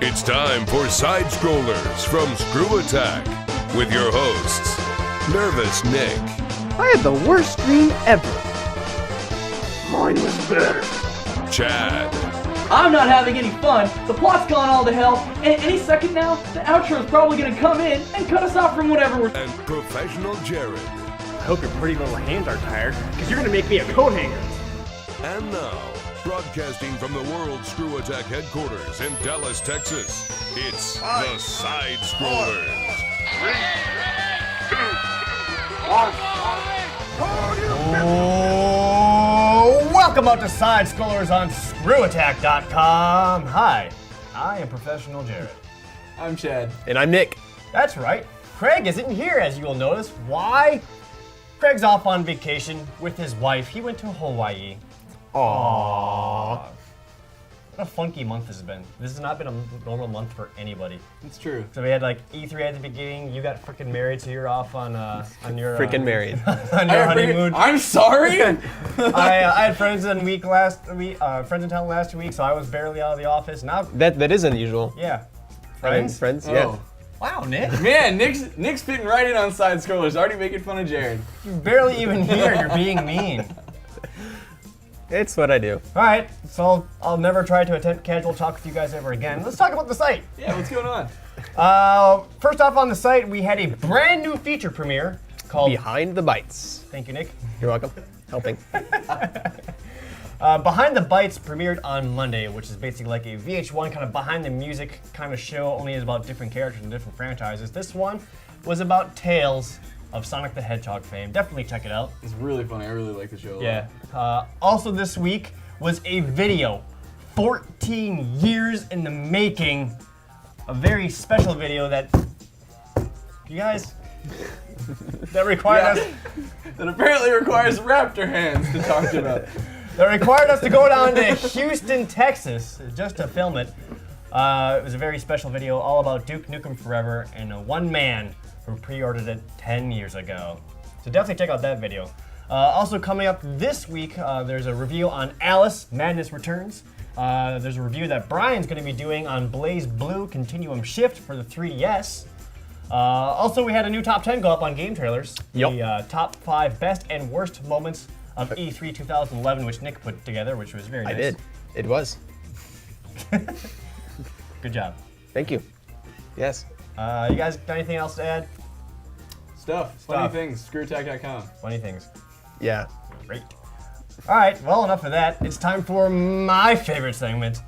It's time for SideScrollers from ScrewAttack with your hosts, Nervous Nick. I had the worst dream ever. Mine was better. Chad. I'm not having any fun. The plot's gone all to hell, and any second now, the outro is probably gonna come in and cut us off from whatever we're. And Professional Jared. I hope your pretty little hands are tired, because you're gonna make me a coat hanger. And now, broadcasting from the World ScrewAttack headquarters in Dallas, Texas, it's the SideScrollers. Oh, welcome out to SideScrollers on ScrewAttack.com. Hi, I am Professional Jared. I'm Chad. And I'm Nick. That's right, Craig isn't here, as you will notice. Why? Craig's off on vacation with his wife. He went to Hawaii. Aww. What a funky month this has been. This has not been a normal month for anybody. It's true. So we had like E3 at the beginning. You got freaking married, so you're off on your Freaking married. on your honeymoon. I'm sorry. I had friends in friends in town last week, so I was barely out of the office. Now, That is unusual. yeah, Friends, friends. yeah. Oh. Wow, Nick, Man, Nick's fitting right in on SideScrollers, already making fun of Jared. you're barely even here. You're being mean. It's what I do. All right, so I'll never try to attempt casual talk with you guys ever again. Let's talk about the site. Yeah, what's going on? First off, on the site, we had a brand new feature premiere called. Behind the Bites. Thank you, Nick. You're welcome. Helping. Behind the Bites premiered on Monday, which is basically like a VH1 kind of behind the music kind of show, only is about different characters and different franchises. This one was about Tales of Sonic the Hedgehog fame. Definitely check it out. It's really funny. I really like the show a lot. Yeah. Also this week was a video, 14 years in the making, a very special video that you guys, that required us. That apparently requires raptor hands to talk about. That required us to go down to Houston, Texas, just to film it. It was a very special video all about Duke Nukem Forever and one man who pre-ordered it 10 years ago. So definitely check out that video. Also coming up this week, there's a review on Alice, Madness Returns. There's a review that Brian's going to be doing on Blaze Blue Continuum Shift for the 3DS. Also, we had a new top 10 go up on Game Trailers. Yep. The top 5 best and worst moments of E3 2011, which Nick put together, which was very nice. I did. It was. Good job. Thank you. Yes. You guys got anything else to add? Stuff. Funny things. ScrewAttack.com. Funny things. Yeah. Great. All right, well, enough of that. It's time for my favorite segment,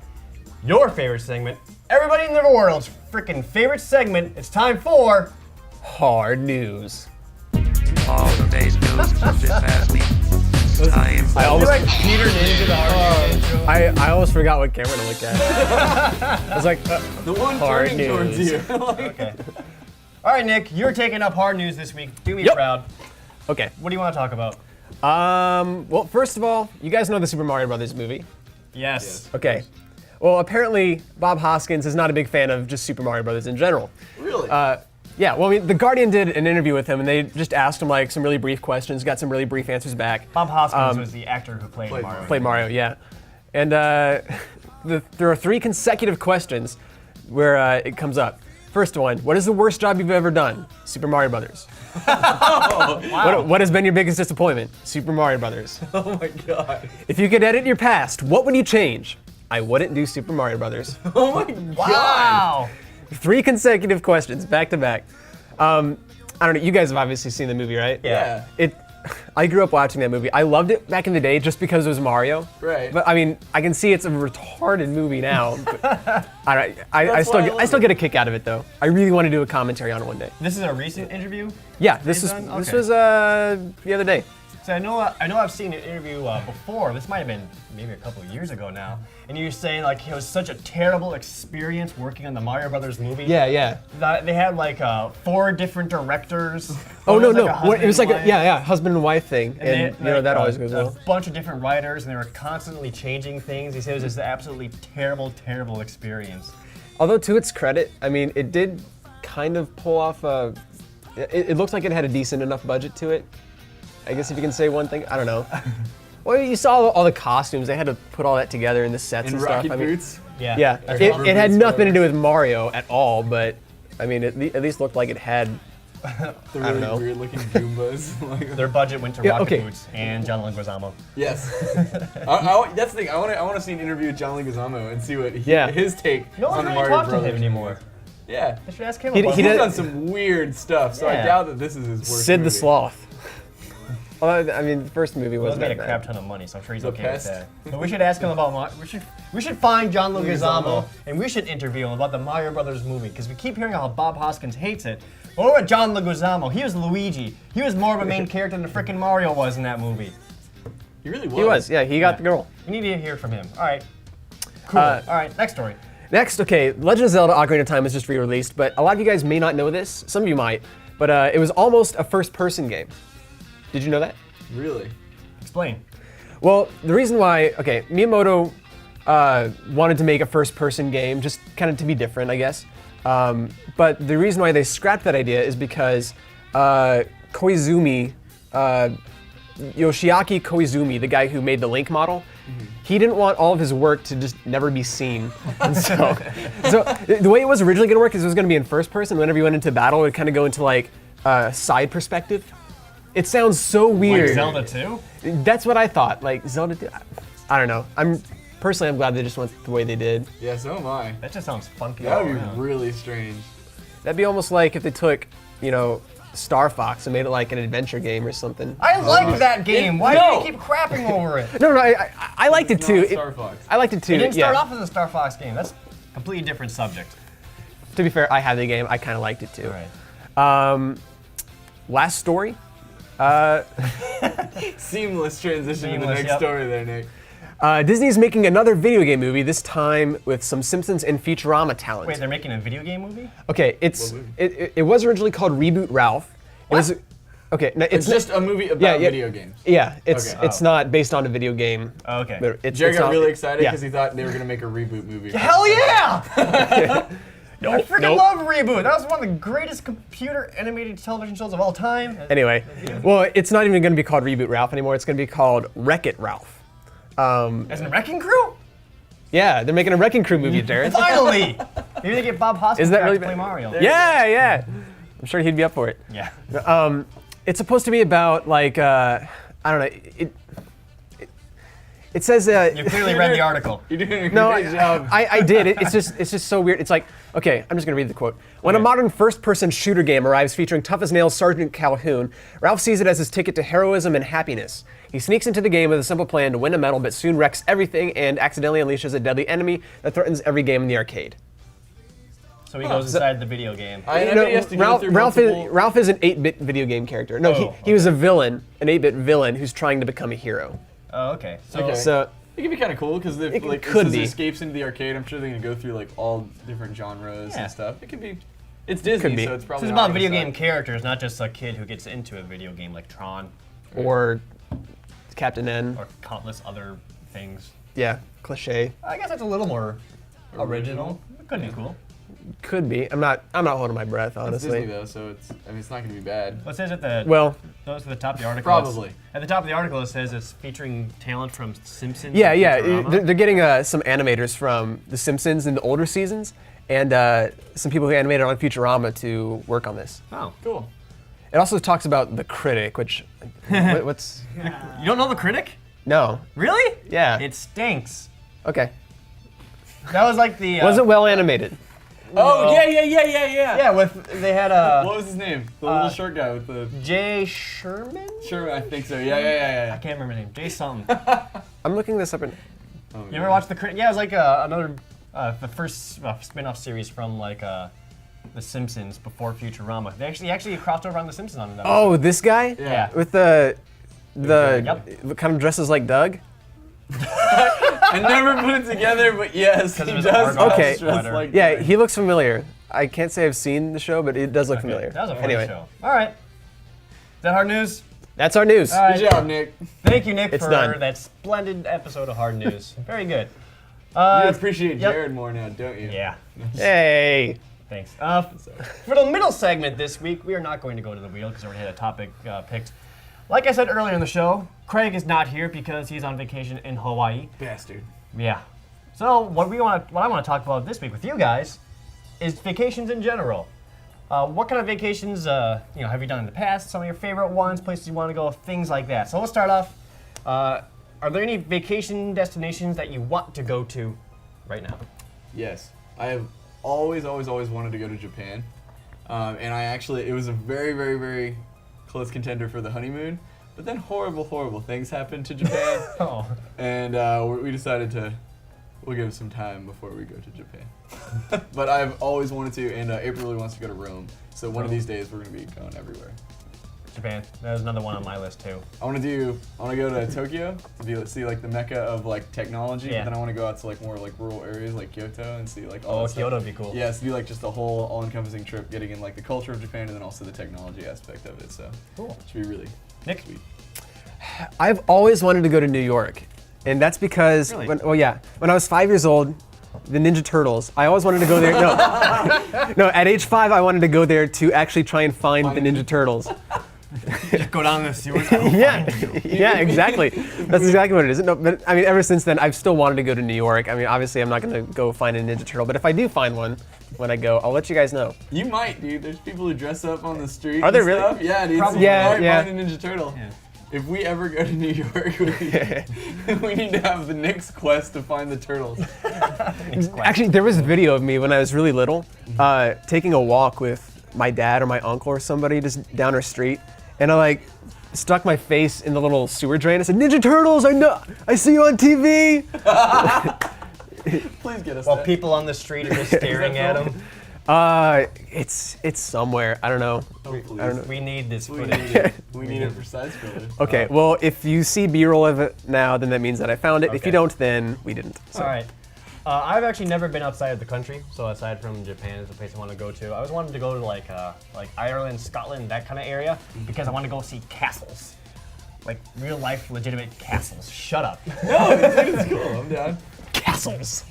your favorite segment, everybody in the world's freaking favorite segment. It's time for Hard news. All of today's news comes in past me. I almost, Peter Ninja the hard intro. I almost forgot what camera to look at. I was like, The one Hard turning towards news. you. Okay. All right, Nick, you're taking up hard news this week. Do me Yep. proud. okay. What do you want to talk about? Well, first of all, you guys know the Super Mario Brothers movie. Yes. Okay. Well, apparently Bob Hoskins is not a big fan of just Super Mario Brothers in general. Really? Yeah, well, I mean, The Guardian did an interview with him, and they just asked him like some really brief questions, got some really brief answers back. Bob Hoskins was the actor who played Mario. Played Mario, yeah. And there are 3 consecutive questions where it comes up. First one, what is the worst job you've ever done? Super Mario Brothers. Wow. What has been your biggest disappointment? Super Mario Brothers. Oh my god. If you could edit your past, what would you change? I wouldn't do Super Mario Brothers. Oh my god. Wow. 3 consecutive questions, back to back. I don't know, you guys have obviously seen the movie, right? Yeah. I grew up watching that movie. I loved it back in the day just because it was Mario. Right. But I mean, I can see it's a retarded movie now. But I why I still get a kick out of it though. I really want to do a commentary on it one day. This is a recent interview? Yeah, this You've done? was Okay. the other day. So I know I've seen an interview before. This might have been maybe a couple of years ago now. And you were saying like it was such a terrible experience working on the Mario Brothers movie. Yeah. That they had like 4 different directors. Oh One no, was, no. like, a husband it was like and a, wife. yeah, husband and wife thing, and they you had, know like, that always goes well. A bunch of different writers, and they were constantly changing things. He said it was just an absolutely terrible, terrible experience. Although to its credit, I mean, it did kind of pull off a. It looked like it had a decent enough budget to it. I guess if you can say one thing, I don't know. Well, you saw all the costumes. They had to put all that together in the sets In and stuff. rocket I mean, boots. Yeah. yeah, That's it, awesome. it had nothing to do with Mario at all, but I mean, it at least looked like it had. The I don't really know. weird looking Goombas. Like, Their budget went to Yeah, Rocket okay. Boots and John Leguizamo. yes. That's the thing. I want to see an interview with John Leguizamo and see what his take No on one the really Mario talks to Brothers him anymore. Yeah. I should ask him He- about he He's did- done some weird stuff, so I Yeah. doubt that this is his worst Sid the movie. Sloth. Well, I mean, the first movie He wasn't made a that crap bad. ton of money, so I'm sure he's The okay Pest. with that. But we should ask him about we should find John Leguizamo Leguizamo. and we should interview him about the Mario Brothers movie because we keep hearing how Bob Hoskins hates it. But what about John Leguizamo? He was Luigi. He was more of a main character than the freaking Mario was in that movie. He really was. He was, yeah, he got the girl. We need to hear from him. All right. Cool. All right. Next story. Next, okay, Legend of Zelda: Ocarina of Time was just re-released, but a lot of you guys may not know this. Some of you might, but it was almost a first-person game. Did you know that? Really? Explain. Well, the reason why, okay, Miyamoto wanted to make a first-person game, just kind of to be different, I guess. But the reason why they scrapped that idea is because Koizumi, Yoshiaki Koizumi, the guy who made the Link model, he didn't want all of his work to just never be seen. And so the way it was originally going to work is it was going to be in first person. Whenever you went into battle, it would kind of go into like side perspective. It sounds so weird. Like Zelda 2? That's what I thought. Like Zelda 2, I don't know. I'm glad they just went the way they did. Yeah, so am I. That just sounds funky. That all would be around. really strange. That'd be almost like if they took, Star Fox and made it like an adventure game or something. I liked that game. Why do you keep crapping over it? No, I liked it It's too. not Star Fox. I liked it too. It didn't start yeah. off as a Star Fox game. That's a completely different subject. To be fair, I had the game. I kind of liked it too. All right. Last story. Seamless transition to the Seamless, next yep. story there, Nick. Disney's making another video game movie. This time with some Simpsons and Futurama talent. Wait, they're making a video game movie? Okay, it was originally called Reboot Ralph. It was okay. No, It's just a movie about video games. Yeah, it's Okay. it's not based on a video game. Oh, okay. But Jerry it's got not- really excited yeah. because he thought they were going to make a reboot movie. Hell yeah! I freaking nope. love Reboot. That was one of the greatest computer animated television shows of all time. Anyway, well, it's not even going to be called Reboot Ralph anymore. It's going to be called Wreck-It Ralph. As in Wrecking Crew? Yeah, they're making a Wrecking Crew movie, Jared. Finally! Maybe they get Bob Hoskins Isn't that back really to play bad? Mario. Yeah. I'm sure he'd be up for it. Yeah. It's supposed to be about like I don't know. It says You clearly read the article. You're doing a no, great job. I did. It's just so weird. It's like, okay, I'm just gonna read the quote. When a modern first-person shooter game arrives featuring tough-as-nails Sergeant Calhoun, Ralph sees it as his ticket to heroism and happiness. He sneaks into the game with a simple plan to win a medal, but soon wrecks everything and accidentally unleashes a deadly enemy that threatens every game in the arcade. So he goes inside the video game. I You bet he has to go through multiple- Ralph is an 8-bit video game character. No, Oh, he was a villain, an 8-bit villain who's trying to become a hero. Oh, okay. So, Okay. So It could be kind of cool because if It like could this be. escapes into the arcade, I'm sure they're gonna go through like all different genres Yeah. and stuff. It could be. It's Disney, Could be. so it's probably it's not about video gonna game suck. characters, not just a kid who gets into a video game like Tron or Captain N. or countless other things. Yeah, cliche. I guess that's a little more original. It could be cool. Could be. I'm not holding my breath, It's honestly. Disney though, so it's not gonna be bad. What says at the Well, those at the top of the article? Probably. At the top of the article, it says it's featuring talent from Simpsons. yeah, and yeah. Futurama. They're getting some animators from The Simpsons in the older seasons, and some people who animated on Futurama to work on this. Oh, Cool. It also talks about The Critic, which what's you don't know The Critic? no? Really? Yeah. It stinks. Okay. That was like the. Was it well animated? Oh yeah. Yeah, they had a What was his name? The little short guy with the. Jay Sherman. Sure, I think so. Yeah. I can't remember his name. Jay something. I'm looking this up. Oh, You ever watch The Critic? Yeah, it was like another the first spin-off series from like The Simpsons before Futurama. They actually crossed over on The Simpsons on that. Oh, this guy? Yeah. With the Yep. kind of dresses like Doug. I never put it together, but yes, he it was does. Argyle Okay. dress sweater. like Yeah, that. he looks familiar. I can't say I've seen the show, but it does look familiar. That was a fun anyway, show. All right. Is that hard news? that's our news. All right. Good job, Nick. Thank you, Nick, It's for done. that splendid episode of Hard News. Very good. You appreciate yep. Jared more now, don't you? Yeah. Hey. Thanks. For the middle segment this week, we are not going to go to the wheel because we already had a topic picked. Like I said earlier in the show, Craig is not here because he's on vacation in Hawaii. Bastard. Yeah. So what I want to talk about this week with you guys is vacations in general. What kind of vacations have you done in the past? Some of your favorite ones, places you want to go, things like that. So let's start off. Are there any vacation destinations that you want to go to right now? Yes. I have always wanted to go to Japan. And it was a very, very, very close contender for the honeymoon. But then horrible things happened to Japan. Oh. And we decided we'll give it some time before we go to Japan. But I've always wanted to, and April really wants to go to Rome. So one of these days we're going to be going everywhere. Japan. There's another one on my list too. I want to go to Tokyo to see like the mecca of like technology. Yeah. But then I want to go out to like more like rural areas like Kyoto and see like all that Kyoto stuff. would be cool. Yeah, so do like just a whole all-encompassing trip, getting in like the culture of Japan and then also the technology aspect of it. So Cool. it should be really Nick? sweet. I've always wanted to go to New York, and that's because Really? when I was 5 years old, the Ninja Turtles. I always wanted to go there. No, at age 5, I wanted to go there to actually try and find the Ninja Turtles. Just go down the sewers. Yeah, exactly. That's exactly what it is. No, but I mean, ever since then, I've still wanted to go to New York. I mean, obviously, I'm not going to go find a Ninja Turtle, but if I do find one when I go, I'll let you guys know. You might, dude. There's people who dress up on the street. Are there and really? stuff. Yeah, dude. Probably. So Yeah, you might yeah. find a Ninja Turtle. Yeah. If we ever go to New York, we need to have the Nick's quest to find the turtles. Actually, there was a video of me when I was really little, taking a walk with my dad or my uncle or somebody just down our street, and I like stuck my face in the little sewer drain. I said, "Ninja Turtles, I know, I see you on TV." Please get us While that. people on the street are just staring at him. It's somewhere. I don't know. Hopefully. I don't know. We need this We footage. need it. We need it for SideScrollers. Okay, well, if you see B-roll of it now, then that means that I found it. If Okay. you don't, then we didn't. So. All right. I've actually never been outside of the country, so aside from Japan is a place I want to go to. I always wanted to go to like Ireland, Scotland, that kind of area, because I want to go see castles, like real life, legitimate castles. Shut up. No, it's cool. I'm down. Castles.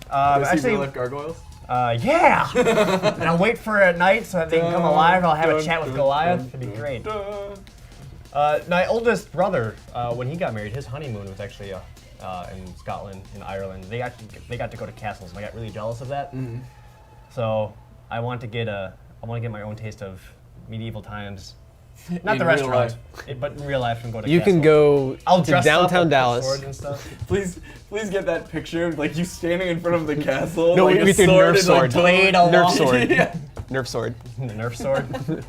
Go see Actually, real life gargoyles. yeah. And I'll wait for it at night so that they can come alive. I'll have a chat with Goliath. It'd be great. My oldest brother, when he got married, his honeymoon was actually in Scotland, in Ireland. They got to go to castles, and I got really jealous of that. Mm-hmm. So I want to get my own taste of medieval times. Not In the real restaurant, life. but in real life and go to You castles. can go I'll to dress downtown up with Dallas. swords and stuff. Please get that picture of like you standing in front of the castle. No, like we a threw sword Nerf is, like, sword. Blade along. Nerf sword. Yeah. Nerf sword. The Nerf sword.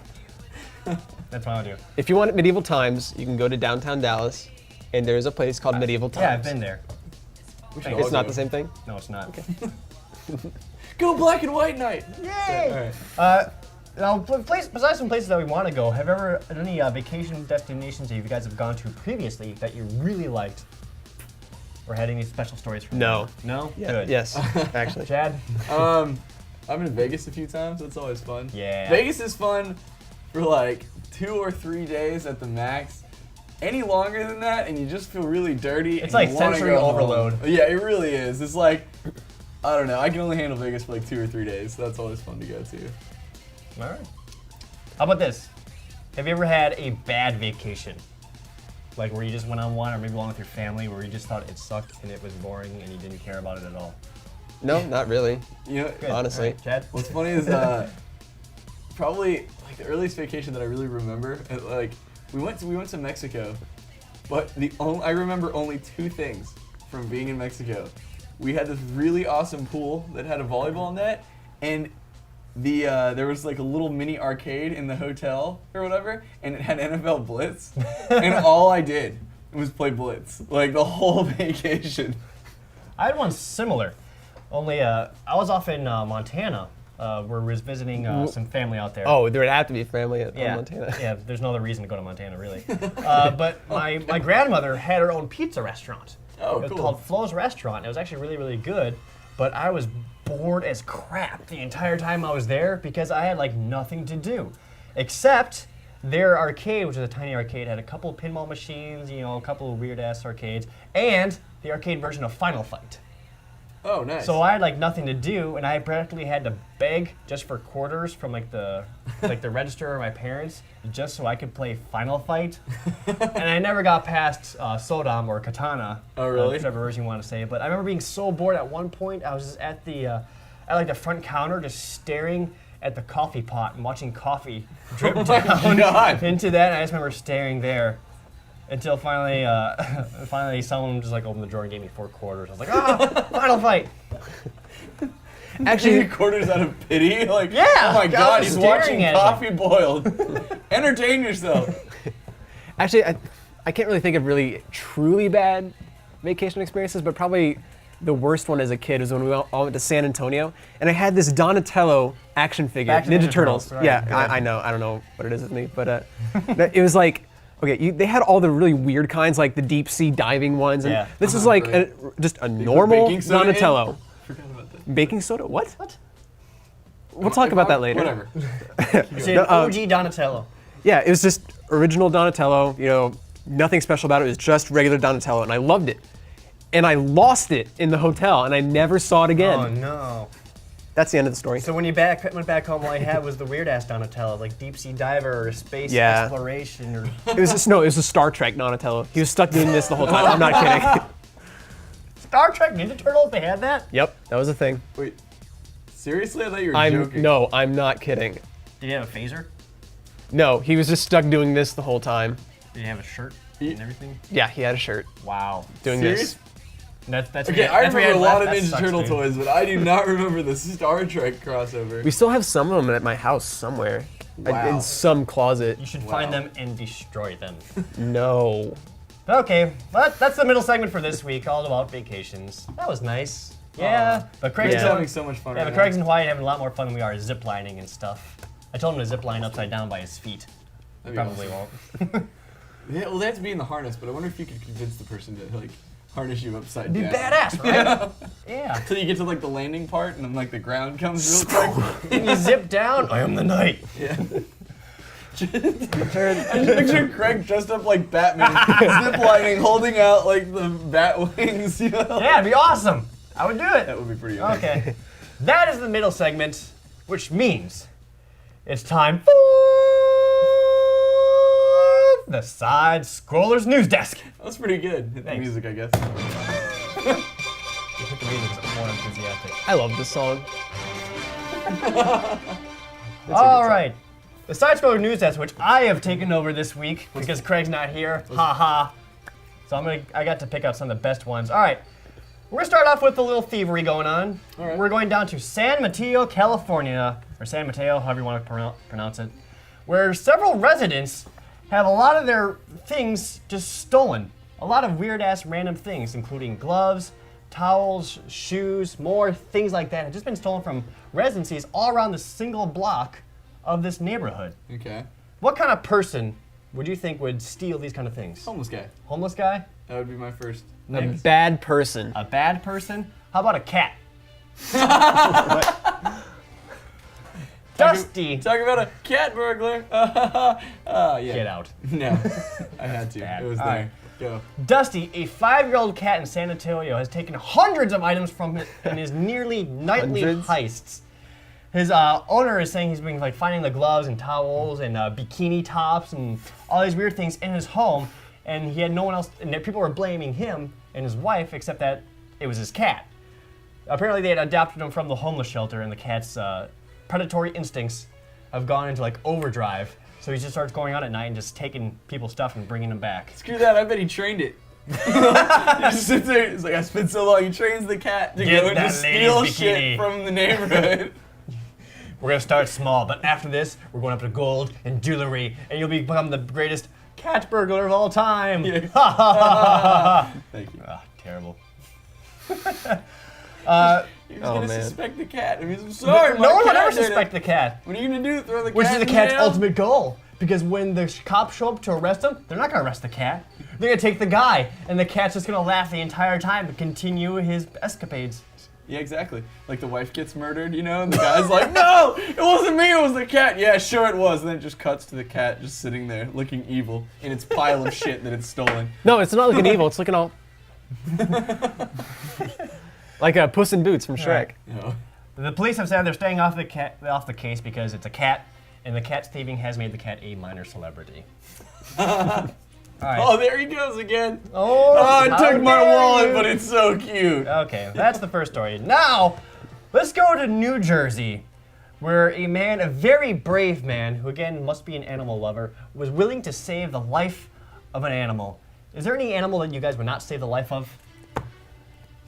That's what I'll do. If you want medieval times, you can go to downtown Dallas, and there's a place called Medieval Times. Yeah, I've been there. We should It's all not go. the same thing? No, it's not. Go black and white night. Yay! All right. Now, besides some places that we want to go, have you ever any vacation destinations that you guys have gone to previously that you really liked, or had any special stories from? No. them? No. Yeah. Good. Yes, actually. Chad. I've been to Vegas a few times. That's always fun. Yeah. Vegas is fun for like 2 or 3 days at the max. Any longer than that, and you just feel really dirty. It's and like you wanna sensory go home. overload. Yeah, it really is. It's like, I don't know. I can only handle Vegas for like 2 or 3 days. So that's always fun to go to. All right. How about this? Have you ever had a bad vacation? Like where you just went on one, or maybe one with your family, where you just thought it sucked and it was boring and you didn't care about it at all? No, not really. You know, Good. Honestly. All right, Chad. what's funny is probably like the earliest vacation that I really remember. Like we went to Mexico, but I remember only 2 things from being in Mexico. We had this really awesome pool that had a volleyball net, and there was like a little mini arcade in the hotel or whatever, and it had NFL Blitz, and all I did was play Blitz like the whole vacation. I had one similar, only I was off in Montana, where we was visiting some family out there. Oh, there would have to be family in yeah, Montana. yeah. There's no other reason to go to Montana, really. But my grandmother had her own pizza restaurant. Oh, It was cool. called Flo's Restaurant. It was actually really, really good, but I was bored as crap the entire time I was there because I had like nothing to do, except their arcade, which was a tiny arcade, had a couple pinball machines, a couple of weird ass arcades, and the arcade version of Final Fight. Oh, nice. So I had like nothing to do, and I practically had to beg just for quarters from like the register or my parents, just so I could play Final Fight. And I never got past Sodom or Katana. Oh, really? Whichever version you want to say. But I remember being so bored at one point. I was just at the the front counter, just staring at the coffee pot and watching coffee drip down God. into that. And I just remember staring there. Until finally, someone just like opened the drawer and gave me 4 quarters. I was like, Final Fight. Actually, quarters out of pity? Like, Yeah, oh my I God, was he's staring watching at it. coffee boiled. Entertain yourself. Actually, I can't really think of really truly bad vacation experiences, but probably the worst one as a kid was when we all went to San Antonio, and I had this Donatello action figure, Back to Ninja Turtles. right. Yeah, I know. I don't know what it is with me, but it was like, okay, they had all the really weird kinds, like the deep sea diving ones, and Yeah. this is like Right. just a normal baking soda in? Donatello. Forgot about that. Baking soda? What? We'll talk about that later. Whatever. It's an OG Donatello. Yeah, it was just original Donatello, nothing special about it. It was just regular Donatello, and I loved it. And I lost it in the hotel, and I never saw it again. Oh no. That's the end of the story. So when you went back home, all I had was the weird ass Donatello, like deep sea diver or space Yeah. exploration or. It was just, no, it was a Star Trek Donatello. He was stuck doing this the whole time. I'm not kidding. Star Trek Ninja Turtles, they had that? Yep, that was a thing. Wait, seriously? I thought you were joking. No, I'm not kidding. Did he have a phaser? No, he was just stuck doing this the whole time. Did he have a shirt He- and everything? Yeah, he had a shirt Wow. doing Serious? this. That's Okay, what I that's what he remember a had lot of left. That Ninja sucks, Turtle dude. toys, but I do not remember the Star Trek crossover. We still have some of them at my house somewhere. Wow. In some closet. You should find them and destroy them. No. Okay, well, that's the middle segment for this week, all about vacations. That was nice. Yeah, but Craig's He's Yeah. having so much fun Yeah, right but now. Craig's and Hawaii having a lot more fun than we are zip lining and stuff. I told him to zip line upside down by his feet. That'd be Probably awesome. won't. Yeah, well, they have to be in the harness, but I wonder if you could convince the person to like harness you upside Be down. badass, right? Yeah. Until you get to like the landing part, and then like the ground comes real quick. And you zip down. I am the knight. Yeah. I just picture Craig dressed up like Batman, ziplining, holding out like the bat wings. You know? Yeah, it'd be awesome. I would do it. That would be pretty awesome. Okay. That is the middle segment, which means it's time for the Side Scrollers News Desk. That was pretty good. Hit the Thanks. music, I guess. You put the music more enthusiastic. I love this song. All right. The Side Scroller News Desk, which I have taken over this week because Craig's not here. Ha ha. So I got to pick out some of the best ones. All right. We're gonna start off with a little thievery going on. All right. We're going down to San Mateo, California, or San Mateo, however you want to pronounce it, where several residents have a lot of their things just stolen. A lot of weird-ass random things, including gloves, towels, shoes, more things like that, have just been stolen from residencies all around the single block of this neighborhood. Okay. What kind of person would you think would steal these kind of things? Homeless guy. Homeless guy? That would be my first. A bad person. A bad person? How about a cat? Dusty. Talk about a cat burglar. Yeah. Get out. No, I had to. Bad. It was All there. right. Go. Dusty, a 5-year-old cat in San Antonio, has taken hundreds of items from it in his nearly nightly Hundreds? heists. His owner is saying he's been like finding the gloves and towels and bikini tops and all these weird things in his home, and he had no one else. And people were blaming him and his wife, except that it was his cat. Apparently, they had adopted him from the homeless shelter, and the cat's predatory instincts have gone into like overdrive. So he just starts going out at night and just taking people's stuff and bringing them back. Screw that. I bet he trained it. He just sits there. He's like, I spent so long. He trains the cat to Get go and that just lady's steal bikini. shit from the neighborhood. We're gonna start small, but after this, we're going up to gold and jewelry, and you'll become the greatest cat burglar of all time. Yeah. Ha ha ha ha ha. Thank you. Ah, terrible. He was Oh, gonna man. suspect the cat. I mean, I'm sorry. No one would cat ever did it. suspect the cat, What are you gonna do? Throw the which cat is the in cat's jail? ultimate goal. Because when the cops show up to arrest him, they're not gonna arrest the cat. They're gonna take the guy, and the cat's just gonna laugh the entire time and continue his escapades. Yeah, exactly. Like the wife gets murdered, you know, and the guy's like, no, it wasn't me, it was the cat. Yeah, sure it was. And then it just cuts to the cat just sitting there looking evil in its pile of shit that it's stolen. No, it's not looking evil. It's looking all. Like a Puss in Boots from Shrek. Right. No. The police have said they're staying off the case because it's a cat, and the cat thieving has made the cat a minor celebrity. All right. Oh, there he goes again. Oh, it how took my dare wallet, you. but it's so cute. Okay, that's the first story. Now, let's go to New Jersey, where a man, a very brave man, who again must be an animal lover, was willing to save the life of an animal. Is there any animal that you guys would not save the life of?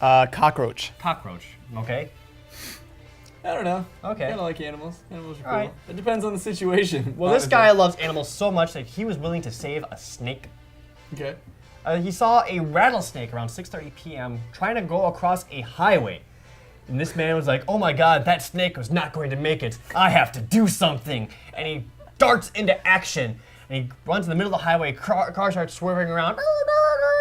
Cockroach. Cockroach. Okay. I don't know. Okay. I kind of like animals. Animals are cool. Alright. It depends on the situation. Well, this honestly. guy loves animals so much that he was willing to save a snake. Okay. He saw a rattlesnake around 6:30 p.m. trying to go across a highway. And this man was like, oh my god, that snake was not going to make it. I have to do something. And he darts into action. And he runs in the middle of the highway, car starts swerving around.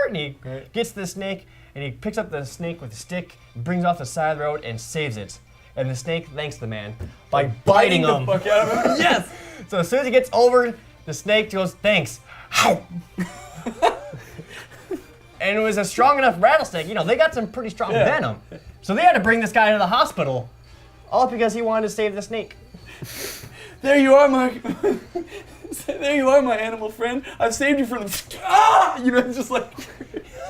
And he gets the snake, and he picks up the snake with a stick, brings it off the side of the road, and saves it. And the snake thanks the man by biting him. the fuck out of him. Yes! So as soon as he gets over, the snake goes, thanks. Ow! And it was a strong enough rattlesnake. You know, they got some pretty strong venom. So they had to bring this guy to the hospital, all because he wanted to save the snake. There you are, my. There you are, my animal friend. I've saved you from the. Ah! You know, just like.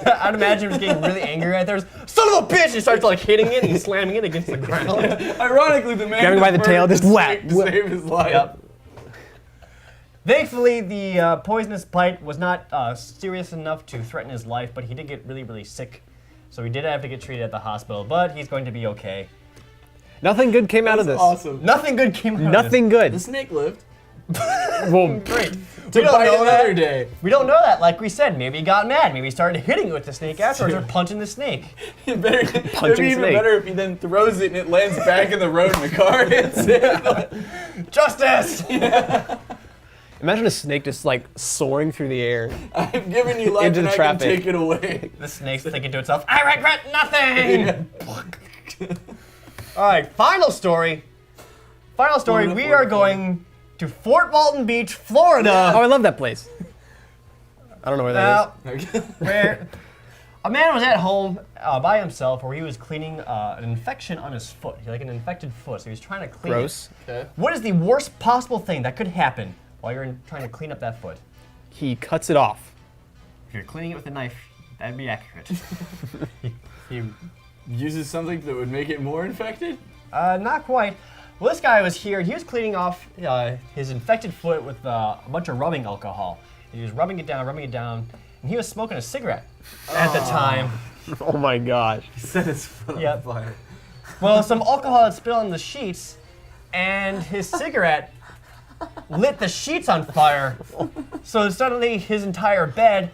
I'd imagine he was getting really angry right there. Son of a bitch! He starts like hitting it and slamming it against the ground. Ironically, the man. Grabbing by the tail, just whack. To save his life. Yep. Thankfully, the poisonous bite was not serious enough to threaten his life, but he did get really, really sick. So he did have to get treated at the hospital, but he's going to be okay. Nothing good came out of That's this. awesome. Nothing good came out of Nothing The good. snake lived. Well, Great. To We don't bite know another that. day. We don't know that. Like we said, maybe he got mad. Maybe he started hitting it with the snake afterwards or punching the snake. It'd be even snake. better if he then throws it and it lands back in the road and the car hits it. Justice! imagine a snake just like soaring through the air. I've given you life Into and the I traffic. can take it away. The snake's thinking to itself, I regret nothing! All right, final story. Final story, Florida, we Florida, are going to Fort Walton Beach, Florida. Oh, I love that place. I don't know where that is. Now, where a man was at home by himself where he was cleaning an infection on his foot, like an infected foot, so he was trying to clean Gross. it. Okay. What is the worst possible thing that could happen while you're trying to clean up that foot? He cuts it off. If you're cleaning it with a knife, that'd be accurate. He uses something that would make it more infected? Not quite. Well, this guy was here. He was cleaning off his infected foot with a bunch of rubbing alcohol. He was rubbing it down, and he was smoking a cigarette at the time. Oh my gosh. He set his foot on Yep. fire. Well, some alcohol had spilled on the sheets, and his cigarette lit the sheets on fire. So suddenly his entire bed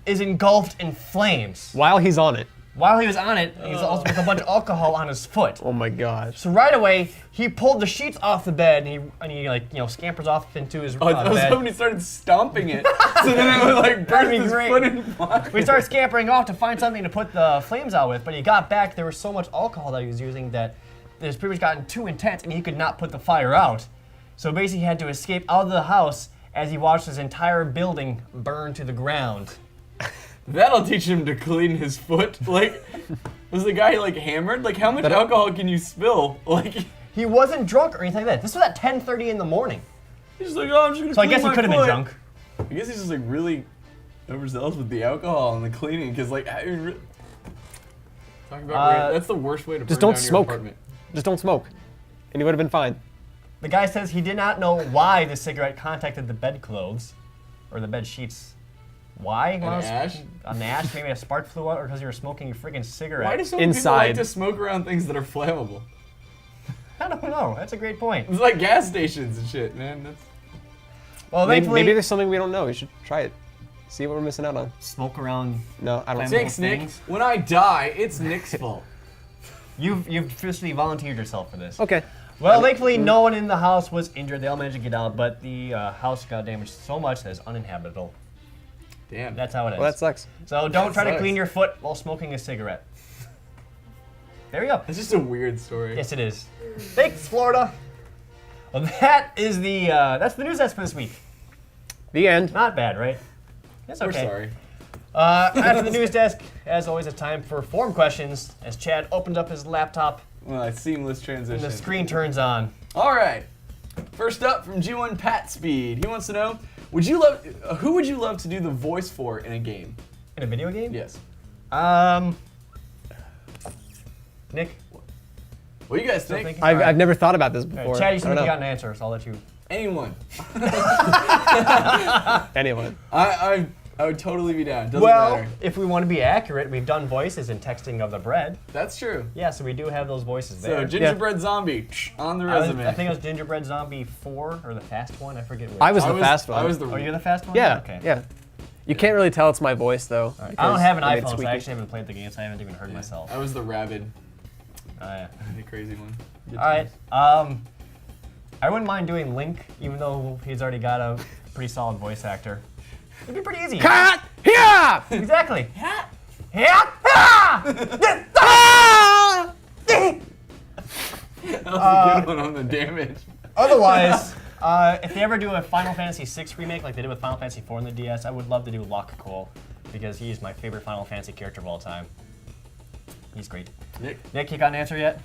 is engulfed in flames. While he's on it. While he was on it, he was also with a bunch of alcohol on his foot. Oh my gosh. So right away, he pulled the sheets off the bed, and he like, you know, scampers off into his Oh, I was bed. hoping he started stomping it. So then it would like burn That'd be his great. foot in fire. We started scampering off to find something to put the flames out with, but he got back, there was so much alcohol that he was using that it was pretty much gotten too intense, and he could not put the fire out. So basically he had to escape out of the house as he watched his entire building burn to the ground. That'll teach him to clean his foot. Like, was the guy like hammered? Like, how much alcohol can you spill? Like, He wasn't drunk or anything like that. This was at 10:30 in the morning. he's just like, oh, I'm just gonna So I clean guess he my could have been foot. drunk. I guess he's just like really overzealous with the alcohol and the cleaning, because like, talking about that's the worst way to Just burn don't down smoke. your apartment. Just don't smoke. And he would have been fine. The guy says he did not know why the cigarette contacted the bedclothes or the bed sheets. Why? Well, ash? An ash? Maybe a spark flew out, or because you were smoking a freaking cigarette. Why do so many people Inside. like to smoke around things that are flammable? I don't know. That's a great point. It's like gas stations and shit, man. That's Well, Maybe, thankfully, maybe there's something we don't know. We should try it. See what we're missing out on. smoke around. No, I don't Flammable. think. Thanks, Nick. things. When I die, it's Nick's fault. You've officially volunteered yourself for this. Okay. Well, thankfully, no one in the house was injured. They all managed to get out, but the house got damaged so much that it's uninhabitable. Damn. That's how it is. Well, that sucks. So don't try to sucks. clean your foot while smoking a cigarette. There you go. It's just a weird story. Yes, it is. Thanks, Florida. Well, that is that's the news that's for this week. The end. Not bad, right? It's We're okay. sorry. After the news desk, as always, it's time for forum questions. As Chad opens up his laptop Well, a seamless and transition. the screen turns on. All right. First up from G1 Pat Speed. He wants to know, who would you love to do the voice for in a game? In a video game? Yes. Nick? What do you guys Still think? thinking? I've never thought about this All before. right, Chad, you I seem don't like you know. got an answer, so I'll let you. Anyone. Anyone. I would totally be down. Doesn't Well, matter. if we want to be accurate, we've done voices in Texting of the Bread. That's true. Yeah, so we do have those voices So there. Gingerbread Zombie on the resume. I think it was Gingerbread Zombie 4 or the fast one. I forget which. I was the fast one. I was the. Oh, you're the fast one? Yeah, Okay. yeah. You can't really tell it's my voice though. I don't because have an I made iPhone, so squeaky. I actually haven't played the game, so I haven't even heard myself. I was the rabid, Yeah. the crazy one. Good All right. times. I wouldn't mind doing Link, even though he's already got a pretty solid voice actor. It'd be pretty easy. Cut! Yeah! Exactly. That was a good one on the damage. Otherwise, if they ever do a Final Fantasy VI remake like they did with Final Fantasy IV on the DS, I would love to do Locke because he's my favorite Final Fantasy character of all time. He's great. Nick, you got an answer yet?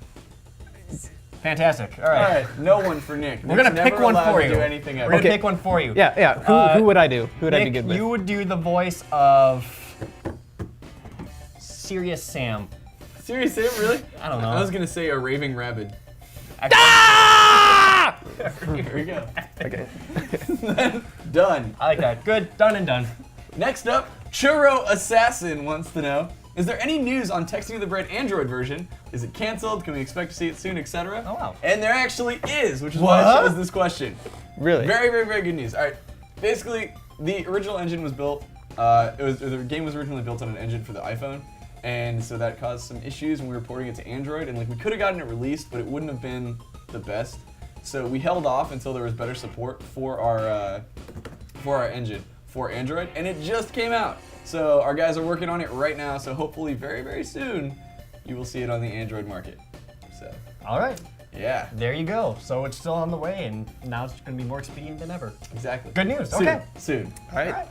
Fantastic. All All right. right, no one for Nick. We're gonna Nick's pick never one allowed for to you. do anything We're ever. gonna Okay. pick one for you. Yeah, yeah. Who would I do? Who would I be Nick, good with? you would do the voice of Serious Sam. Seriously, really? I don't know. I was gonna say a raving rabbit. Ah! Here we go. Okay. Done. I like that. Good. Done and done. Next up, Churro Assassin wants to know, is there any news on Texting of the Bread Android version? Is it canceled? Can we expect to see it soon, etc.? Oh, wow. And there actually is, which is why I chose this question. Really? Very, very, very good news. All right. Basically, the original engine was built. The game was originally built on an engine for the iPhone, and so that caused some issues when we were porting it to Android. And like we could have gotten it released, but it wouldn't have been the best. So we held off until there was better support for our engine for Android, and it just came out. So our guys are working on it right now. So hopefully, very, very soon, you will see it on the Android market. So All right. yeah, There you go. So it's still on the way, and now it's going to be more expedient than ever. exactly. Good news. Soon. Okay. Soon. All right.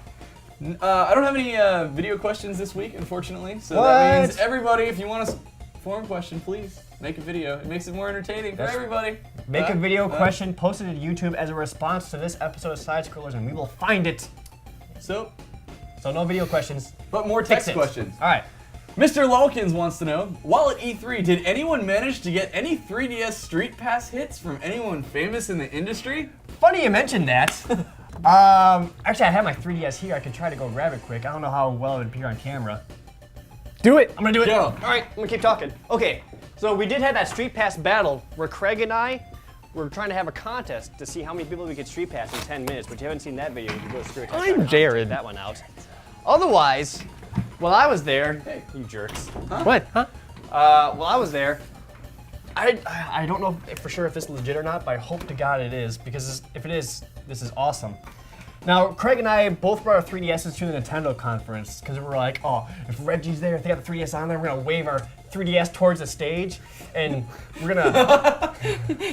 I don't have any video questions this week, unfortunately. So What? that means everybody, if you want a forum question, please make a video. It makes it more entertaining for That's- everybody. Make a video question, post it to YouTube as a response to this episode of SideScrollers, and we will find it. So, So no video questions. but more Fix text it. questions. All right. Mr. Lawkins wants to know, while at E3, did anyone manage to get any 3DS Street Pass hits from anyone famous in the industry? Funny you mentioned that. Actually, I have my 3DS here. I could try to go grab it quick. I don't know how well it would appear on camera. Do it. I'm gonna do it. Go. All right, I'm gonna keep talking. Okay, so we did have that Street Pass battle where Craig and I were trying to have a contest to see how many people we could Street Pass in 10 minutes, but you haven't seen that video. You can go to ScrewAttack's. I'm Jared. Check that one out. Otherwise, while I was there, you jerks. What? Huh? While I was there, I don't know for sure if this is legit or not, but I hope to God it is, because if it is, this is awesome. Now, Craig and I both brought our 3DSs to the Nintendo conference, because we were like, oh, if Reggie's there, if they got the 3DS on there, we're gonna wave our 3DS towards the stage, and we're gonna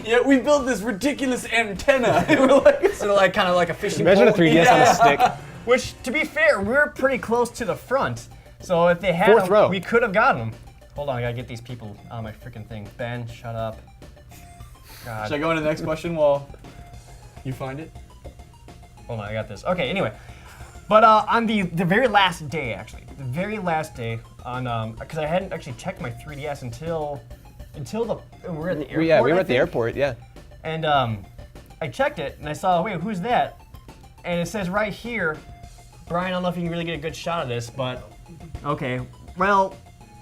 Yeah, we built this ridiculous antenna. We're like, sort of like kind of like a fishing Imagine a pole. 3DS on a stick. Which, to be fair, we're pretty close to the front, so if they had Fourth them, row. we could have gotten them. Hold on, I gotta get these people on my freaking thing. Ben, shut up. God. should I go into the next question while you find it? Hold on, I got this. Okay, anyway. But on the very last day, actually, the very last day, on because I hadn't actually checked my 3DS until we were at the airport. Yeah, we were I at the think. airport. Yeah. And I checked it, and I saw, wait, who's that? And it says right here, Brian, I don't know if you can really get a good shot of this, but okay. Well,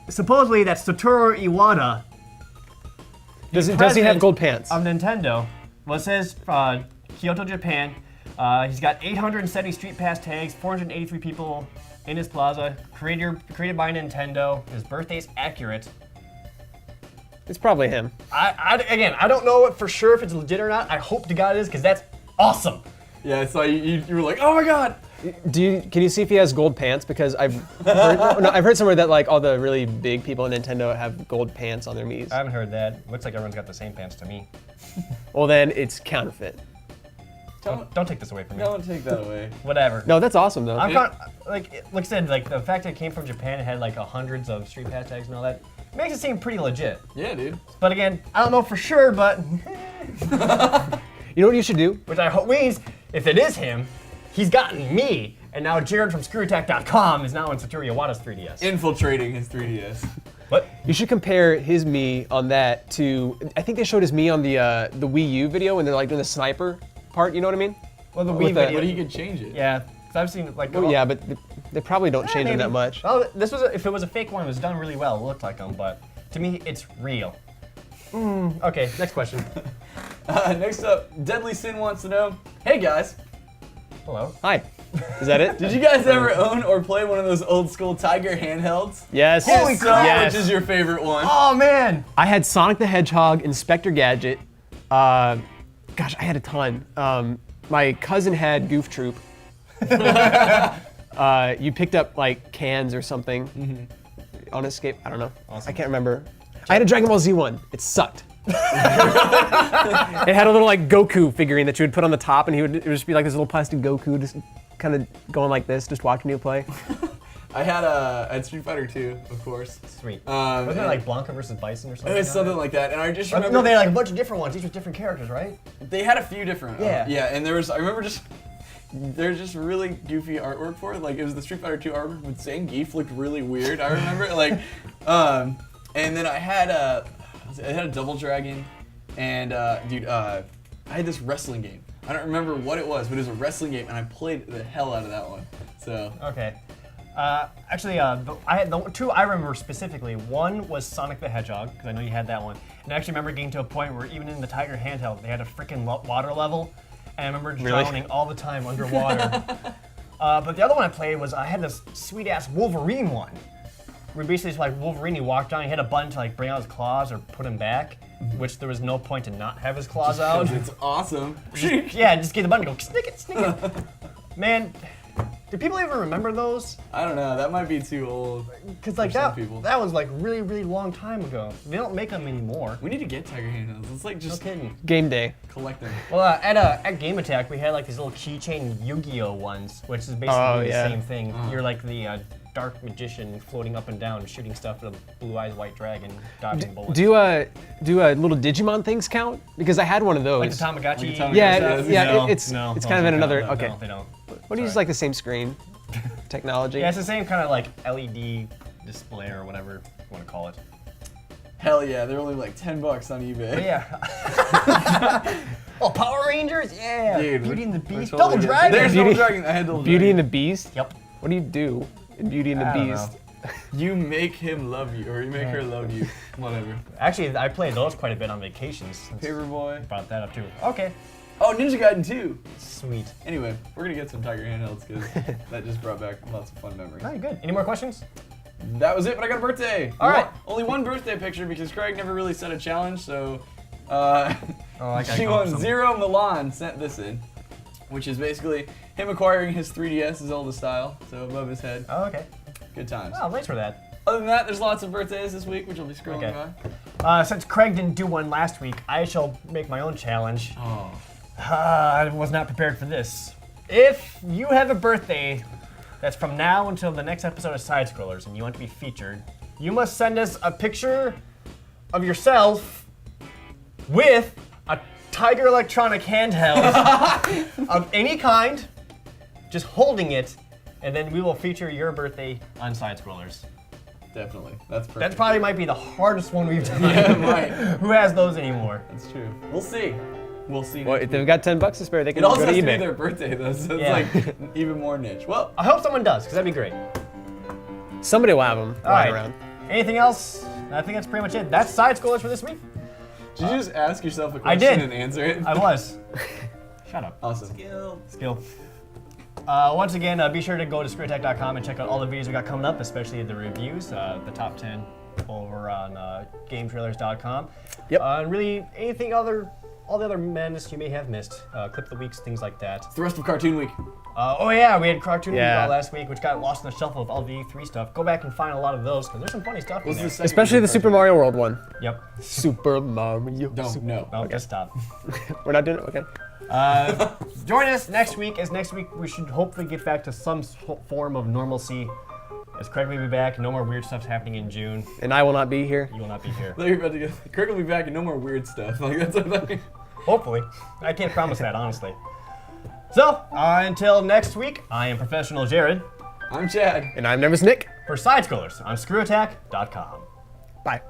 supposedly that's Satoru Iwata Does he have president gold pants? of Nintendo. Well, it says Kyoto, Japan. He's got 870 Street Pass tags, 483 people in his plaza, created by Nintendo. His birthday's accurate. It's probably him. Again, I don't know for sure if it's legit or not. I hope to God it is, because that's awesome. Yeah, so you were like, oh my god! Can you see if he has gold pants? Because I've heard somewhere that like all the really big people in Nintendo have gold pants on their Miis. I haven't heard that. Looks like everyone's got the same pants to me. Well, then it's counterfeit. Don't take this away from me. Don't take that away. Whatever. No, that's awesome though. Like I said, like the fact that it came from Japan, it had like hundreds of Street Pass tags and all that, makes it seem pretty legit. Yeah, dude. But again, I don't know for sure, but You know what you should do? which I hope means if it is him, he's gotten me, and now Jared from ScrewAttack.com is now in Satoru Iwata's 3DS. Infiltrating his 3DS. What? You should compare his me on that to. I think they showed his me on the Wii U video when they're like doing the sniper part. You know what I mean? Well, the With Wii the- video. But he could change it. Yeah, 'cause I've seen like. Oh, yeah, but they probably don't change them maybe. that much. Well, this was if it was a fake one, it was done really well. It looked like him, but to me, it's real. Okay, next question. Next up, Deadly Sin wants to know, hey guys, Hello. Hi. Is that it? did you guys ever own or play one of those old school Tiger handhelds? Yes. Holy crap! Yes. Which is your favorite one? Oh man. I had Sonic the Hedgehog, Inspector Gadget. Gosh, I had a ton. My cousin had Goof Troop. You picked up like cans or something on Escape. I don't know. Awesome. I can't remember. I had a Dragon Ball Z one. It sucked. It had a little like Goku figurine that you would put on the top, and it would just be like this little plastic Goku, just kind of going like this, just watching you play. I had Street Fighter 2, of course. Sweet. Um, Wasn't it and- like Blanca versus Bison or something? It was on something like that, and I just it? remember No, they had like a bunch of different ones, each with different characters, right? they had a few different. Yeah. Yeah, and I remember there's just really goofy artwork for it. Like it was the Street Fighter 2 artwork, but Zangief looked really weird. I remember like, and then I had a Double Dragon, and dude, I had this wrestling game. I don't remember what it was, but it was a wrestling game, and I played the hell out of that one. So Okay. Actually, I had the two I remember specifically. One was Sonic the Hedgehog, because I know you had that one. And I actually remember getting to a point where even in the Tiger handheld, they had a freaking water level, and I remember drowning all the time underwater. But the other one I played was I had this sweet ass Wolverine one, where basically it's like Wolverine, he walked down, he had a button to like bring out his claws or put him back, which there was no point to not have his claws out. it's awesome. Yeah, just get the button, go snick it. Man, do people even remember those? I don't know. That might be too old. Because like For some that, people. that was like really, really long time ago. They don't make them anymore. We need to get Tiger handhelds. It's like No just kidding. Game day. collect them. Well, at Game Attack, we had like these little keychain Yu-Gi-Oh ones, which is basically the same thing. You're like the dark magician floating up and down, shooting stuff with a blue-eyed white dragon, dodging bullets. Do little Digimon things count? Because I had one of those. like the Tamagotchi? Like a Tamagotchi. Yeah, No, it's no, kind those of in don't another. count. Okay. No, they don't. What do you use like the same screen technology? Yeah, it's the same kind of like LED display or whatever you want to call it. Hell yeah, they're only like $10 on eBay. But yeah. Oh, Power Rangers? Yeah. Dude, Beauty and the we're Beast. totally Double good. Dragon. There's Double Beauty- Dragon. I had Double Beauty and Dragon. the Beast. Yep. What do you do in Beauty and the I don't Beast? know. You make him love you, or you make her love you. Whatever. Actually, I played those quite a bit on vacations. Paperboy. Brought that up too. Okay. Oh, Ninja Gaiden 2. Sweet. Anyway, we're gonna get some Tiger handhelds because that just brought back lots of fun memories. All right, good. Any more questions? That was it, but I got a birthday. All right. Only one birthday picture because Craig never really set a challenge, so I gotta she go won for some- Zero Milan sent this in, which is basically him acquiring his 3DS, his oldest style, so above his head. Oh, okay. Good times. Oh, thanks for that. Other than that, there's lots of birthdays this week, which I'll be scrolling Okay. by. Since Craig didn't do one last week, I shall make my own challenge. Oh. I was not prepared for this. If you have a birthday that's from now until the next episode of SideScrollers and you want to be featured, you must send us a picture of yourself with a Tiger Electronic handheld of any kind, just holding it, and then we will feature your birthday on SideScrollers. Definitely. That's perfect. That probably might be the hardest one we've done. Yeah, it might. Who has those anymore? That's true. We'll see. We'll see. Well, next if week. they've got $10 to spare, they It can also go to has to be eBay. their birthday though, so it's Yeah. like even more niche. Well, I hope someone does, because that'd be great. Somebody will have them All lying right. around. Anything else? I think that's pretty much it. That's SideScrollers for this week. did you just ask yourself a I question did. and answer it? I was. Shut up. Awesome. Skill. Once again, be sure to go to ScrewAttack.com and check out all the videos we got coming up, especially the reviews, the top 10 over on GameTrailers.com. Yep. And really, anything other, all the other madness you may have missed, Clip of the Weeks, things like that. It's the rest of Cartoon Week. Oh yeah, we had Cartoon Week Yeah. last week, which got lost in the shuffle of all the E3 stuff. Go back and find a lot of those, because there's some funny stuff in What's there. the second Especially week the of Super Cartoon Mario World one. Yep. Super Mario. Week? No. No, just stop. We're not doing it? Okay. Join us next week, as next week we should hopefully get back to some form of normalcy. As Craig will be back, no more weird stuff's happening in June. And I will not be here. You will not be here. You're about to go. Craig will be back and no more weird stuff. Like that's what I mean. Hopefully. I can't promise that, honestly. So, until next week, I am Professional Jared. I'm Chad. And I'm Nervous Nick. For SideScrollers on ScrewAttack.com. Bye.